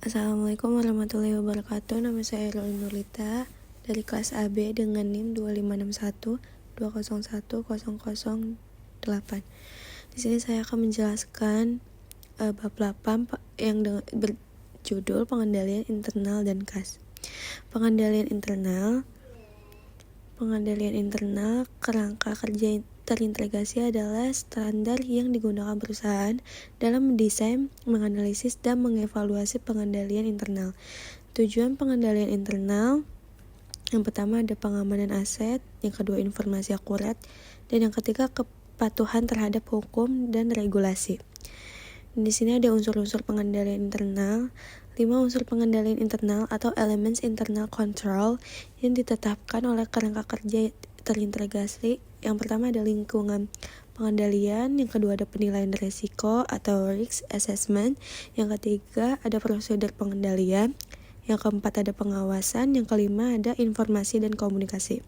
Assalamualaikum warahmatullahi wabarakatuh. Nama saya Erlin Nurlita dari kelas AB dengan NIM 2561201008. Di sini saya akan menjelaskan bab 8 yang berjudul pengendalian internal dan kas. Pengendalian internal kerangka kerja terintegrasi adalah standar yang digunakan perusahaan dalam mendesain, menganalisis, dan mengevaluasi pengendalian internal. Tujuan pengendalian internal yang pertama ada pengamanan aset, yang kedua informasi akurat, dan yang ketiga kepatuhan terhadap hukum dan regulasi. Di sini ada unsur-unsur pengendalian internal. 5 unsur pengendalian internal atau elements internal control yang ditetapkan oleh kerangka kerja terintegrasi. Yang pertama ada lingkungan pengendalian, yang kedua ada penilaian risiko atau risk assessment, yang ketiga ada prosedur pengendalian, yang keempat ada pengawasan, yang kelima ada informasi dan komunikasi.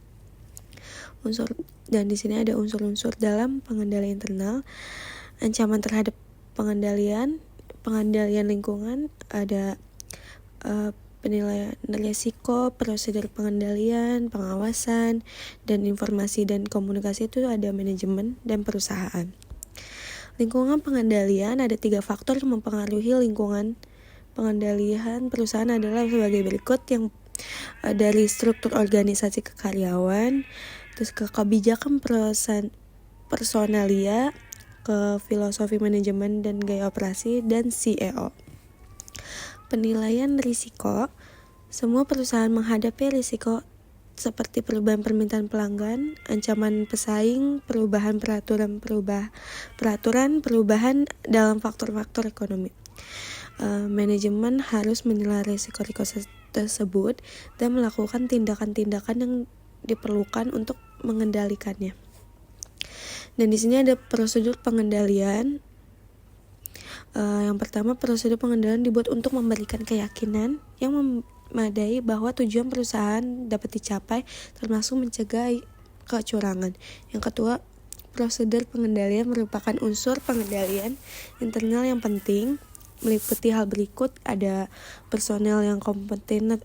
Dan di sini ada unsur-unsur dalam pengendalian internal. Ancaman terhadap pengendalian lingkungan ada penilaian risiko, prosedur pengendalian, pengawasan, dan informasi dan komunikasi itu ada manajemen dan perusahaan. Lingkungan pengendalian ada 3 faktor yang mempengaruhi lingkungan pengendalian perusahaan adalah sebagai berikut, yang dari struktur organisasi ke karyawan, terus ke kebijakan personalia, ke filosofi manajemen dan gaya operasi, dan CEO. Penilaian risiko. Semua perusahaan menghadapi risiko seperti perubahan permintaan pelanggan, ancaman pesaing, perubahan peraturan dalam faktor-faktor ekonomi. Manajemen harus menilai risiko tersebut dan melakukan tindakan-tindakan yang diperlukan untuk mengendalikannya. Dan di sini ada prosedur pengendalian. Yang pertama, prosedur pengendalian dibuat untuk memberikan keyakinan yang memadai bahwa tujuan perusahaan dapat dicapai, termasuk mencegah kecurangan. Yang kedua, prosedur pengendalian merupakan unsur pengendalian internal yang penting, meliputi hal berikut: ada personel yang kompeten,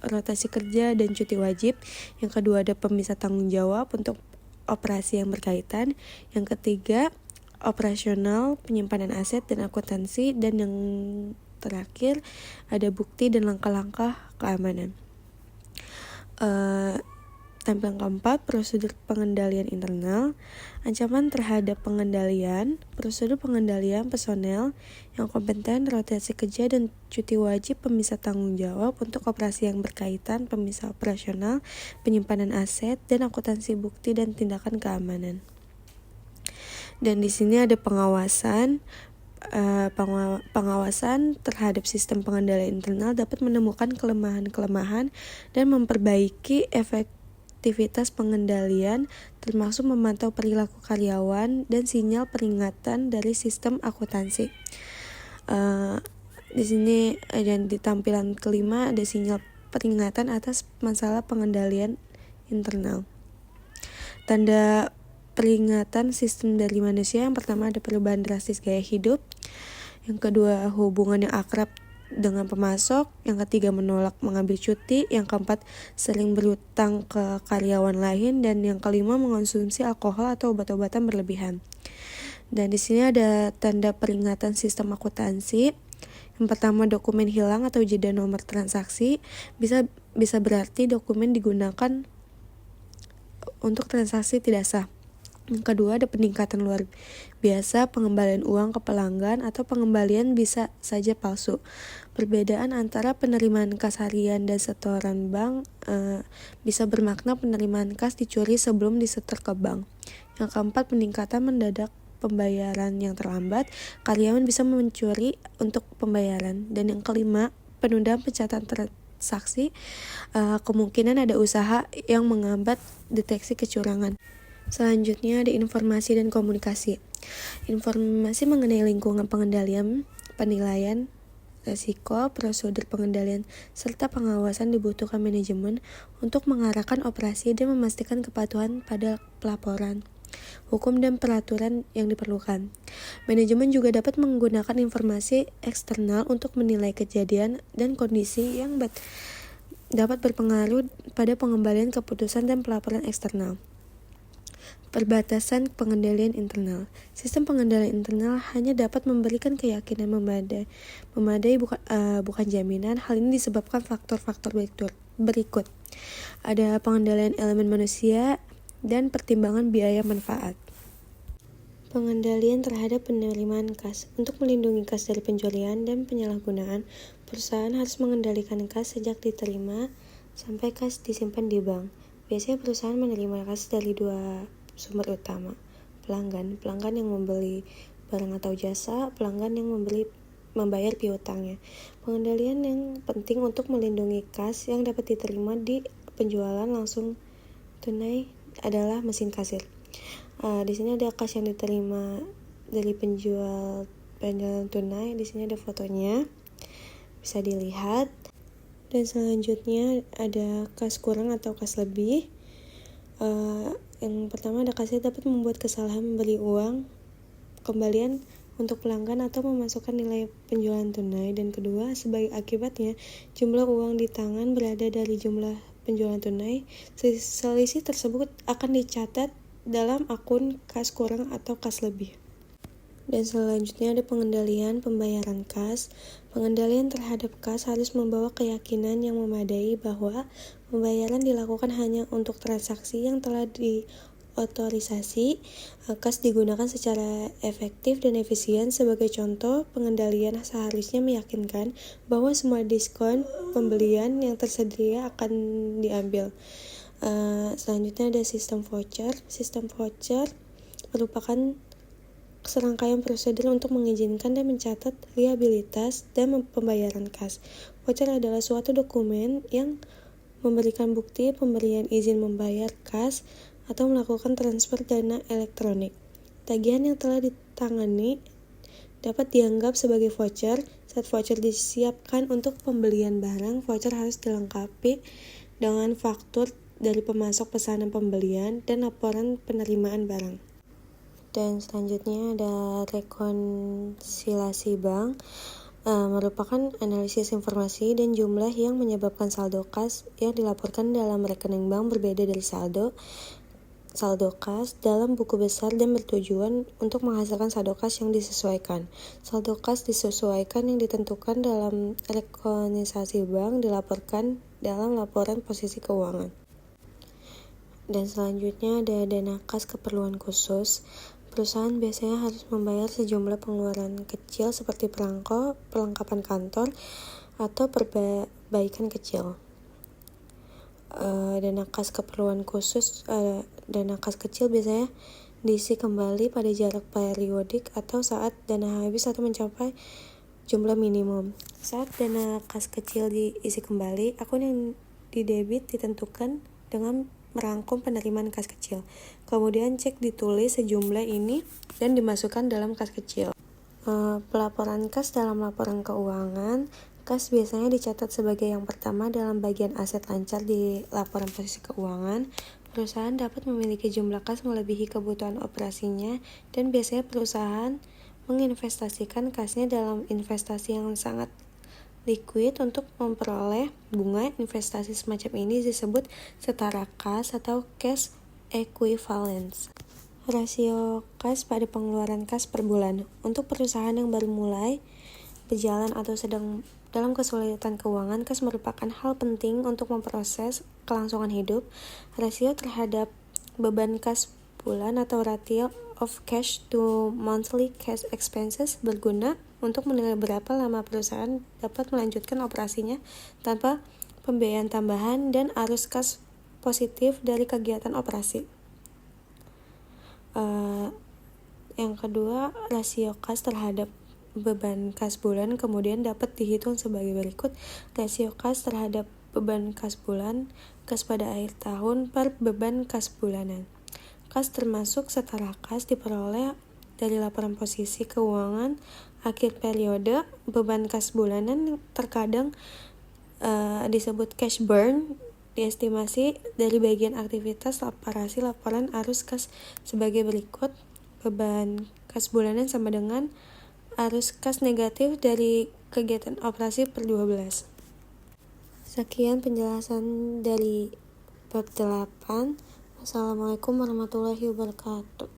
rotasi kerja, dan cuti wajib. Yang kedua ada pemisah tanggung jawab untuk operasi yang berkaitan. Yang ketiga operasional, penyimpanan aset, dan akuntansi. Dan yang terakhir ada bukti dan langkah-langkah keamanan. Tampilan keempat, prosedur pengendalian internal. Ancaman terhadap pengendalian, prosedur pengendalian personel yang kompeten, rotasi kerja, dan cuti wajib, pemisah tanggung jawab untuk operasi yang berkaitan, pemisah operasional, penyimpanan aset, dan akuntansi, bukti, dan tindakan keamanan. Dan di sini ada pengawasan. Pengawasan terhadap sistem pengendalian internal dapat menemukan kelemahan-kelemahan dan memperbaiki efektivitas pengendalian, termasuk memantau perilaku karyawan dan sinyal peringatan dari sistem akuntansi. Di sini di tampilan kelima ada sinyal peringatan atas masalah pengendalian internal. Tanda peringatan sistem dari manusia. Yang pertama ada perubahan drastis gaya hidup, yang kedua hubungan yang akrab dengan pemasok, yang ketiga menolak mengambil cuti, yang keempat sering berutang ke karyawan lain, dan yang kelima mengonsumsi alkohol atau obat-obatan berlebihan. Dan di sini ada tanda peringatan sistem akuntansi. Yang pertama dokumen hilang atau jeda nomor transaksi, bisa berarti dokumen digunakan untuk transaksi tidak sah. Yang kedua ada peningkatan luar biasa, pengembalian uang ke pelanggan atau pengembalian bisa saja palsu. Perbedaan antara penerimaan kas harian dan setoran bank bisa bermakna penerimaan kas dicuri sebelum disetor ke bank. Yang keempat, peningkatan mendadak pembayaran yang terlambat, karyawan bisa mencuri untuk pembayaran. Dan yang kelima, penundaan pencatatan transaksi, kemungkinan ada usaha yang menghambat deteksi kecurangan. Selanjutnya ada informasi dan komunikasi. Informasi mengenai lingkungan pengendalian, penilaian risiko, prosedur pengendalian, serta pengawasan dibutuhkan manajemen untuk mengarahkan operasi dan memastikan kepatuhan pada pelaporan. hukum dan peraturan yang diperlukan. Manajemen juga dapat menggunakan informasi eksternal untuk menilai kejadian dan kondisi yang dapat berpengaruh pada pengembalian keputusan dan pelaporan eksternal. Perbatasan pengendalian internal. Sistem pengendalian internal hanya dapat memberikan keyakinan memadai bukan jaminan. Hal ini disebabkan faktor-faktor berikut. Ada pengendalian elemen manusia dan pertimbangan biaya manfaat. Pengendalian terhadap penerimaan kas. Untuk melindungi kas dari pencurian dan penyalahgunaan, perusahaan harus mengendalikan kas sejak diterima sampai kas disimpan di bank. Biasanya perusahaan menerima kas dari dua sumber utama: pelanggan yang membeli barang atau jasa, pelanggan yang membayar piutangnya. Pengendalian yang penting untuk melindungi kas yang dapat diterima di penjualan langsung tunai adalah mesin kasir. Di sini ada kas yang diterima dari penjualan tunai. Di sini ada fotonya, bisa dilihat. Dan selanjutnya ada kas kurang atau kas lebih. Yang pertama ada kasir dapat membuat kesalahan memberi uang kembalian untuk pelanggan atau memasukkan nilai penjualan tunai. Dan kedua, sebagai akibatnya jumlah uang di tangan berada dari jumlah penjualan tunai. Selisih tersebut akan dicatat dalam akun kas kurang atau kas lebih. Dan selanjutnya ada pengendalian pembayaran kas. Pengendalian terhadap kas harus membawa keyakinan yang memadai bahwa pembayaran dilakukan hanya untuk transaksi yang telah diotorisasi. Kas digunakan secara efektif dan efisien. Sebagai contoh, pengendalian seharusnya meyakinkan bahwa semua diskon pembelian yang tersedia akan diambil. Selanjutnya ada sistem voucher. Sistem voucher merupakan serangkaian prosedur untuk mengizinkan dan mencatat liabilitas dan pembayaran kas. Voucher adalah suatu dokumen yang memberikan bukti pemberian izin membayar kas atau melakukan transfer dana elektronik. Tagihan yang telah ditangani dapat dianggap sebagai voucher. Saat voucher disiapkan untuk pembelian barang, voucher harus dilengkapi dengan faktur dari pemasok pesanan pembelian dan laporan penerimaan barang. Dan selanjutnya ada rekonsiliasi bank, merupakan analisis informasi dan jumlah yang menyebabkan saldo kas yang dilaporkan dalam rekening bank berbeda dari saldo kas dalam buku besar dan bertujuan untuk menghasilkan saldo kas yang disesuaikan. Saldo kas disesuaikan yang ditentukan dalam rekonsiliasi bank dilaporkan dalam laporan posisi keuangan. Dan selanjutnya ada dana kas keperluan khusus. Perusahaan biasanya harus membayar sejumlah pengeluaran kecil seperti perangko, perlengkapan kantor, atau perbaikan kecil. Dana kas keperluan khusus, dana kas kecil biasanya diisi kembali pada jarak periodik atau saat dana habis atau mencapai jumlah minimum. Saat dana kas kecil diisi kembali, akun yang didebit ditentukan dengan merangkum penerimaan kas kecil. Kemudian cek ditulis sejumlah ini dan dimasukkan dalam kas kecil. Pelaporan kas dalam laporan keuangan. Kas biasanya dicatat sebagai yang pertama dalam bagian aset lancar di laporan posisi keuangan. Perusahaan dapat memiliki jumlah kas melebihi kebutuhan operasinya, dan biasanya perusahaan menginvestasikan kasnya dalam investasi yang sangat liquid untuk memperoleh bunga. Investasi semacam ini disebut setara kas atau cash equivalence. Rasio kas pada pengeluaran kas per bulan. Untuk perusahaan yang baru mulai berjalan atau sedang dalam kesulitan keuangan, kas merupakan hal penting untuk memproses kelangsungan hidup. Rasio terhadap beban kas bulan atau ratio of cash to monthly cash expenses berguna untuk menilai berapa lama perusahaan dapat melanjutkan operasinya tanpa pembiayaan tambahan dan arus kas positif dari kegiatan operasi. Yang kedua, rasio kas terhadap beban kas bulan kemudian dapat dihitung sebagai berikut. Rasio kas terhadap beban kas bulan, kas pada akhir tahun per beban kas bulanan. Kas termasuk setara kas diperoleh dari laporan posisi keuangan akhir periode. Beban kas bulanan terkadang disebut cash burn Diestimasi dari bagian aktivitas operasi laporan arus kas sebagai berikut. Beban kas bulanan sama dengan arus kas negatif dari kegiatan operasi per 12. Sekian penjelasan dari bab 8. Wassalamualaikum warahmatullahi wabarakatuh.